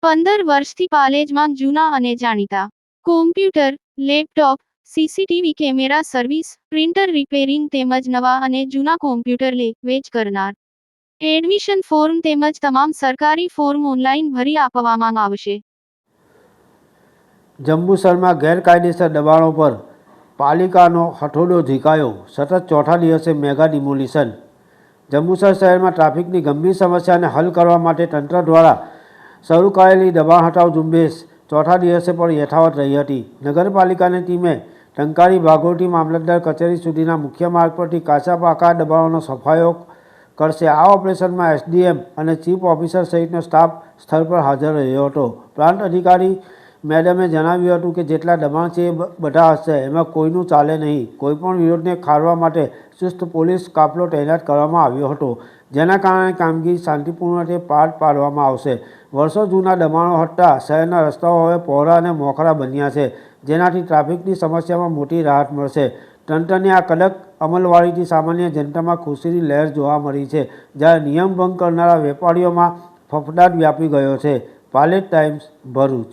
15 વર્ષથી પાલેજમાં જૂના અને જાણીતા computer, laptop, CCTV camera service, printer repairing તેમજ નવા અને જૂના કોમ્પ્યુટર લે-વેચ કરનાર. એડમિશન ફોર્મ તેમજ તમામ સરકારી ફોર્મ ઓનલાઈન ભરી આપવામાં આવશે. જંબુસરમાં ગેરકાયદેસર દબાણો પર પાલિકાનો હથોડો ઝીકાયો. સતત ચોથા દિવસે મેગા ડિમોલિશન. જંબુસર શહેરમાં ટ્રાફિકની ગંભીર સમસ્યાને હલ કરવા માટે તંત્ર દ્વારા શરૂ કરાયેલી દબાણ હટાવ ઝુંબેશ ચોથા દિવસે પણ યથાવત રહી હતી. નગરપાલિકાની ટીમે ટંકારી ભાગોળથી મામલતદાર કચેરી સુધીના મુખ્ય માર્ગ પરથી કાચા પાકા દબાણોનો સફાયો કરશે. આ ઓપરેશનમાં એસડીએમ અને ચીફ ઓફિસર સહિતનો સ્ટાફ સ્થળ પર હાજર રહ્યો હતો. પ્રાંત અધિકારી મેડમે જણાવ્યું હતું કે જેટલા દબાણ છે એ બધા હશે, એમાં કોઈનું ચાલે નહીં. કોઈપણ વિરોધને ખાળવા માટે ચુસ્ત પોલીસ કાફલો તૈનાત કરવામાં આવ્યો હતો, જેના કારણે કામગીરી શાંતિપૂર્ણ રીતે પાર પાડવામાં આવશે. વર્ષો જૂના દબાણો હટતા શહેરના રસ્તાઓ હવે પહોળા અને મોખરા બન્યા છે, જેનાથી ટ્રાફિકની સમસ્યામાં મોટી રાહત મળશે. તંત્રની આ કડક અમલવારીથી સામાન્ય જનતામાં ખુશીની લહેર જોવા મળી છે, જ્યારે નિયમ ભંગ કરનારા વેપારીઓમાં ફફડાટ વ્યાપી ગયો છે. પાલેજ ટાઈમ્સ, ભરૂચ.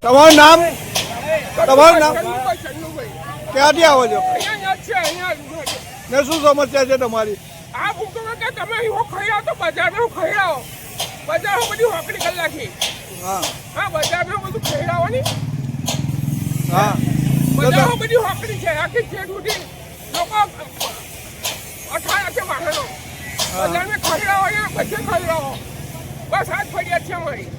તમારું નામ? ક્યાંથી આવો છો ને શું સમસ્યા છે તમારી? આ ભૂખ કે તમે એવો ખાઈ આવો તો બજારમાં ખાઈ આવો. બજારમાં બધી હોકડી કરી નાખી. હા બજારમાં બધું ખાઈ આવવાની. હા બજારમાં બધી હોકડી છે. આખી ખેડ ઉઠી લોકો અઠાયા છે વાહનો. બજારમાં ખાઈ આવો, બધે ખાઈ આવો. બસ આ જ ફરિયાદ છે અમારી.